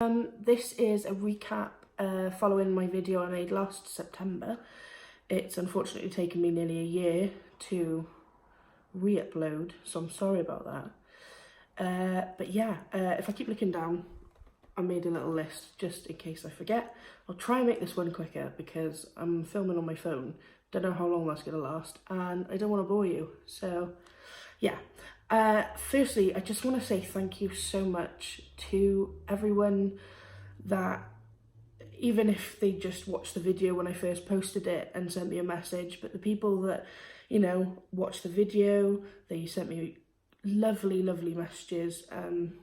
This is a recap following my video I made last September. It's unfortunately taken me nearly a year to re-upload, so I'm sorry about that. But yeah, if I keep looking down, I made a little list just in case I forget. I'll try and make this one quicker because I'm filming on my phone. Don't know how long that's going to last, and I don't want to bore you. So yeah, firstly, I just want to say thank you so much to everyone that, even if they just watched the video when I first posted it and sent me a message, but the people that, you know, watched the video, they sent me lovely, lovely messages, and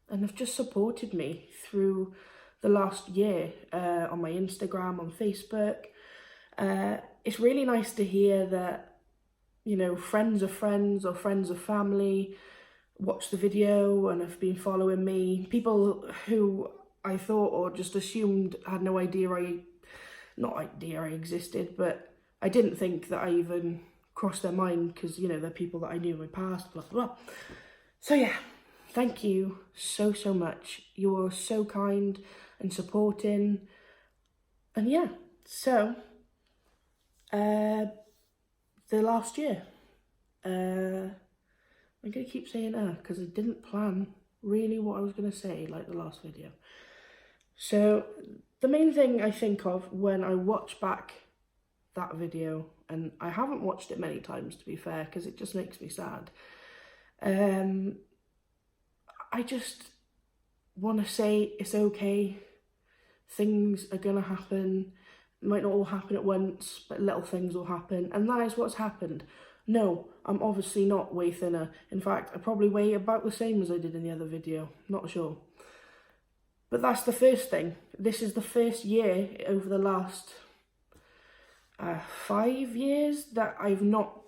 have just supported me through the last year on my Instagram, on Facebook. It's really nice to hear that, you know, friends of friends or friends of family watched the video and have been following me. People who I thought or just assumed had no idea not idea I existed, but I didn't think that I even crossed their mind because, you know, they're people that I knew in my past, blah, blah, blah. So yeah, thank you so, so much. You're so kind and supporting. And yeah, so the last year, I'm going to keep saying because I didn't plan really what I was going to say like the last video. So the main thing I think of when I watch back that video, and I haven't watched it many times to be fair because it just makes me sad, I just want to say it's okay. Things are going to happen. It might not all happen at once, but little things will happen. And that is what's happened. No, I'm obviously not way thinner. In fact, I probably weigh about the same as I did in the other video. Not sure. But that's the first thing. This is the first year over the last 5 years that I've not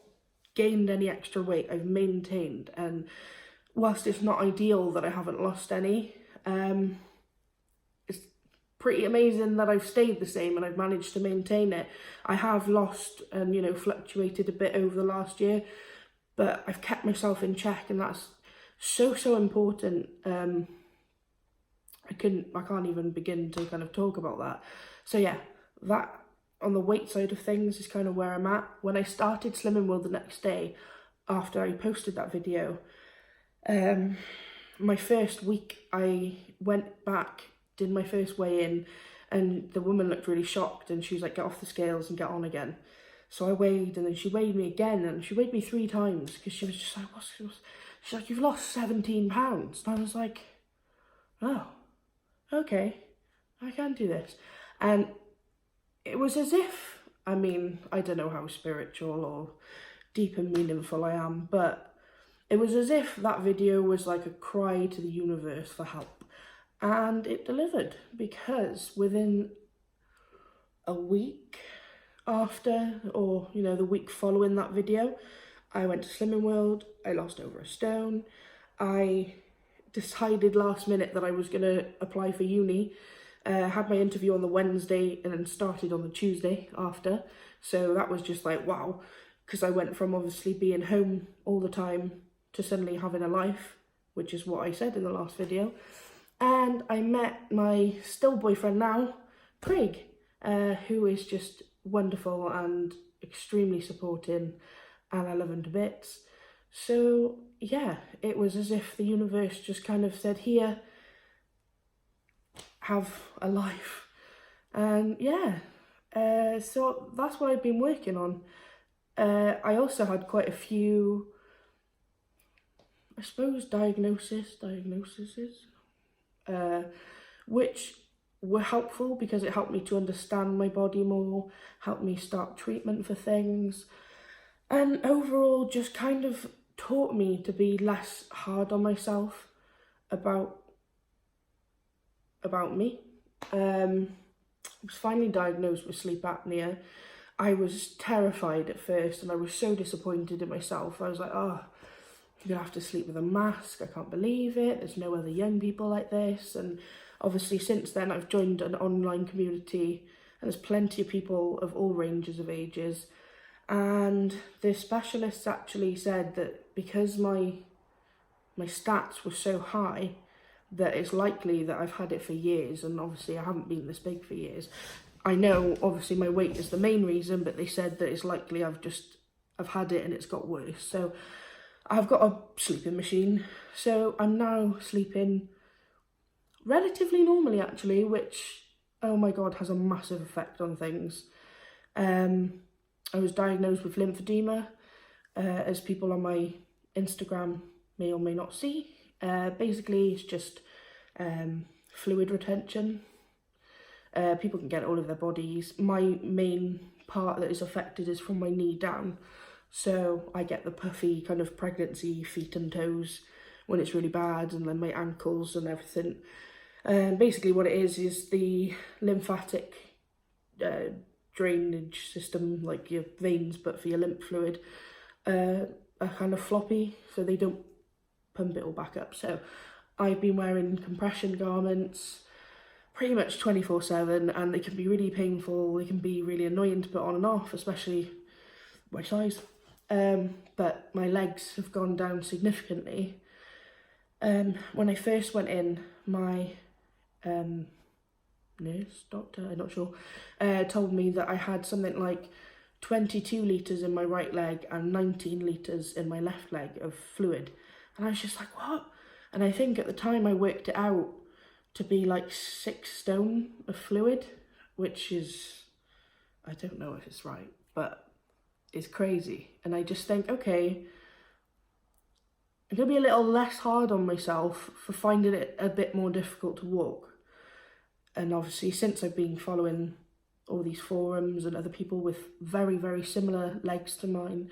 gained any extra weight. I've maintained. And whilst it's not ideal that I haven't lost any, it's pretty amazing that I've stayed the same and I've managed to maintain it. I have lost and, you know, fluctuated a bit over the last year, but I've kept myself in check, and that's so, so important. I can't even begin to kind of talk about that. So yeah, that on the weight side of things is kind of where I'm at. When I started Slimming World the next day after I posted that video, my first week I went back, did my first weigh-in, and the woman looked really shocked and she was like, get off the scales and get on again. So I weighed, and then she weighed me again, and she weighed me 3 times because she was just like, she's like, you've lost 17 pounds. And I was like, oh, okay, I can do this. And it was as if, I mean, I don't know how spiritual or deep and meaningful I am, but it was as if that video was like a cry to the universe for help. And it delivered, because within a week after, or, you know, the week following that video, I went to Slimming World, I lost over a stone. I decided last minute that I was going to apply for uni, had my interview on the Wednesday and then started on the Tuesday after. So that was just like, wow, because I went from obviously being home all the time to suddenly having a life, which is what I said in the last video. And I met my still boyfriend now, Craig, who is just wonderful and extremely supporting, and I love him to bits. So yeah, it was as if the universe just kind of said, here, have a life. And yeah, so that's what I've been working on. I also had quite a few, I suppose, diagnoses, which were helpful because it helped me to understand my body more, helped me start treatment for things, and overall just kind of taught me to be less hard on myself about me. I was finally diagnosed with sleep apnea. I was terrified at first, and I was so disappointed in myself. I was like, oh, you're gonna have to sleep with a mask. I can't believe it. There's no other young people like this. And obviously since then I've joined an online community, and there's plenty of people of all ranges of ages. And the specialists actually said that because my stats were so high, that it's likely that I've had it for years, and obviously I haven't been this big for years. I know obviously my weight is the main reason, but they said that it's likely I've had it and it's got worse. So I've got a sleeping machine, so I'm now sleeping relatively normally actually, which, oh my god, has a massive effect on things. I was diagnosed with lymphedema, as people on my Instagram may or may not see. Basically, it's just fluid retention. People can get it all over their bodies. My main part that is affected is from my knee down. So I get the puffy kind of pregnancy feet and toes when it's really bad, and then my ankles and everything. Basically what it is the lymphatic drainage system, like your veins but for your lymph fluid, are kind of floppy, so they don't pump it all back up. So I've been wearing compression garments pretty much 24/7, and they can be really painful, they can be really annoying to put on and off, especially my size. But my legs have gone down significantly. When I first went in, my nurse, doctor, I'm not sure, told me that I had something like 22 litres in my right leg and 19 litres in my left leg of fluid. And I was just like, what? And I think at the time I worked it out to be like 6 stone of fluid, which is, I don't know if it's right, but it's crazy. And I just think, okay, I'm going to be a little less hard on myself for finding it a bit more difficult to walk. And obviously, since I've been following all these forums and other people with very, very similar legs to mine,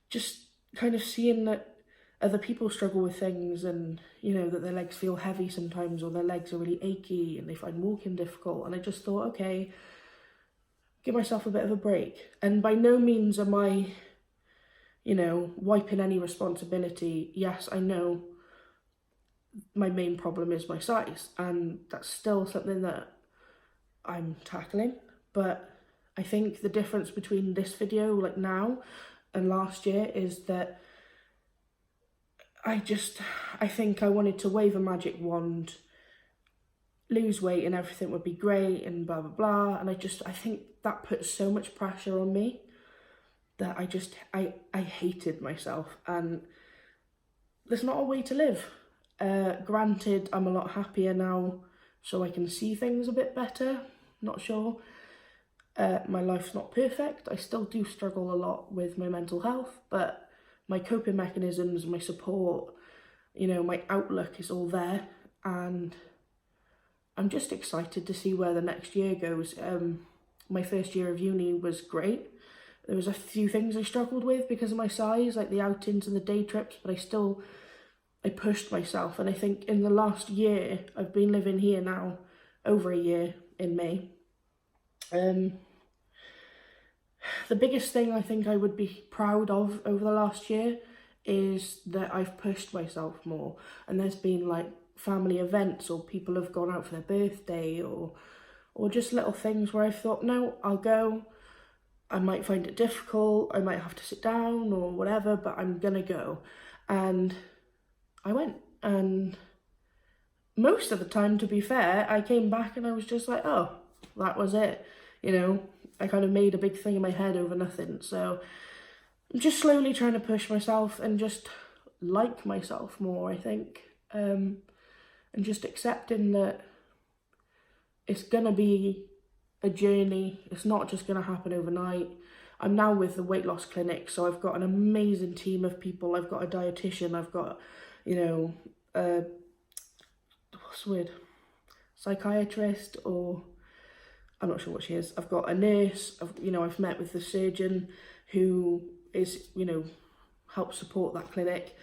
just kind of seeing that other people struggle with things, and, you know, that their legs feel heavy sometimes, or their legs are really achy and they find walking difficult. And I just thought, okay, give myself a bit of a break. And by no means am I, you know, wiping any responsibility. Yes, I know my main problem is my size, and that's still something that I'm tackling. But I think the difference between this video, like now, and last year is that I think I wanted to wave a magic wand, lose weight and everything would be great and blah, blah, blah. And I think that put so much pressure on me that I hated myself. And there's not a way to live. Granted, I'm a lot happier now, so I can see things a bit better, not sure. My life's not perfect. I still do struggle a lot with my mental health, but my coping mechanisms, my support, you know, my outlook is all there, and I'm just excited to see where the next year goes. My first year of uni was great. There was a few things I struggled with because of my size, like the outings and the day trips, but I pushed myself. And I think in the last year, I've been living here now, over a year in May. The biggest thing I think I would be proud of over the last year is that I've pushed myself more. And there's been like family events, or people have gone out for their birthday, or just little things where I've thought, no, I'll go. I might find it difficult, I might have to sit down or whatever, but I'm gonna go. And I went, and most of the time, to be fair, I came back and I was just like, oh, that was it. You know, I kind of made a big thing in my head over nothing. So I'm just slowly trying to push myself and just like myself more, I think. And just accepting that it's gonna be a journey. It's not just gonna happen overnight. I'm now with the weight loss clinic, so I've got an amazing team of people. I've got a dietitian, I've got, you know, what's the word? Psychiatrist, or I'm not sure what she is. I've got a nurse, I've met with the surgeon who is, you know, helps support that clinic.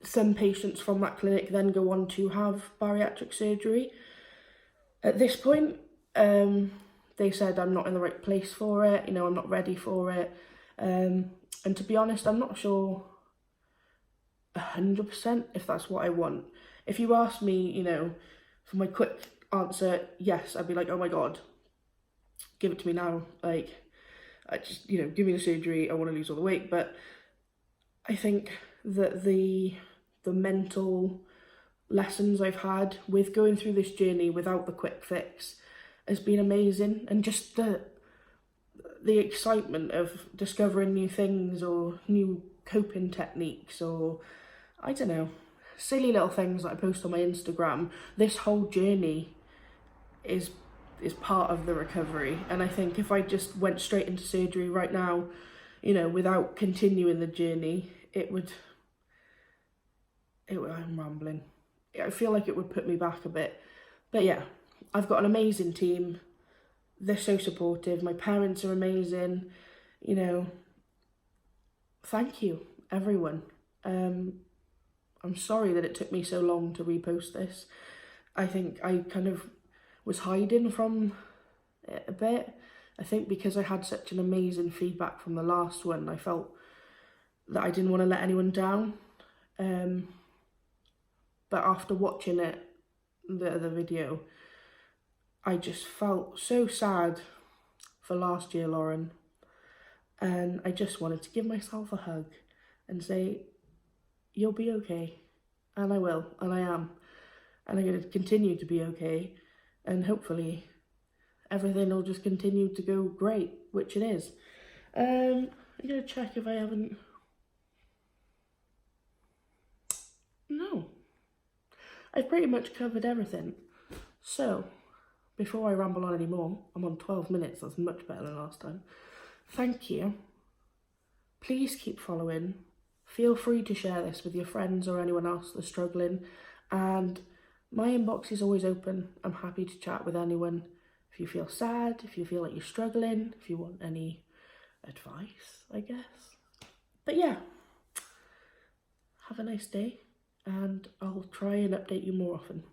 Some patients from that clinic then go on to have bariatric surgery. At this point, they said I'm not in the right place for it, you know, I'm not ready for it. And to be honest, I'm not sure 100% if that's what I want. If you ask me, you know, for my quick answer, yes, I'd be like, oh my God, give it to me now. Like, I just, you know, give me the surgery, I want to lose all the weight. But I think that the the mental lessons I've had with going through this journey without the quick fix has been amazing. And just the excitement of discovering new things or new coping techniques, or I don't know, silly little things that I post on my Instagram. This whole journey is part of the recovery. And I think if I just went straight into surgery right now, you know, without continuing the journey, I'm rambling. I feel like it would put me back a bit. But yeah, I've got an amazing team. They're so supportive. My parents are amazing. You know, thank you, everyone. I'm sorry that it took me so long to repost this. I think I kind of was hiding from it a bit. I think because I had such an amazing feedback from the last one, I felt that I didn't want to let anyone down. But after watching it, the video, I just felt so sad for last year, Lauren. And I just wanted to give myself a hug and say, you'll be okay. And I will, and I am. And I'm going to continue to be okay. And hopefully everything will just continue to go great, which it is. I'm going to check if I haven't... No. I've pretty much covered everything. So, before I ramble on anymore, I'm on 12 minutes, that's much better than last time. Thank you. Please keep following. Feel free to share this with your friends or anyone else that's struggling. And my inbox is always open. I'm happy to chat with anyone. If you feel sad, if you feel like you're struggling, if you want any advice, I guess. But yeah, have a nice day, and I'll try and update you more often.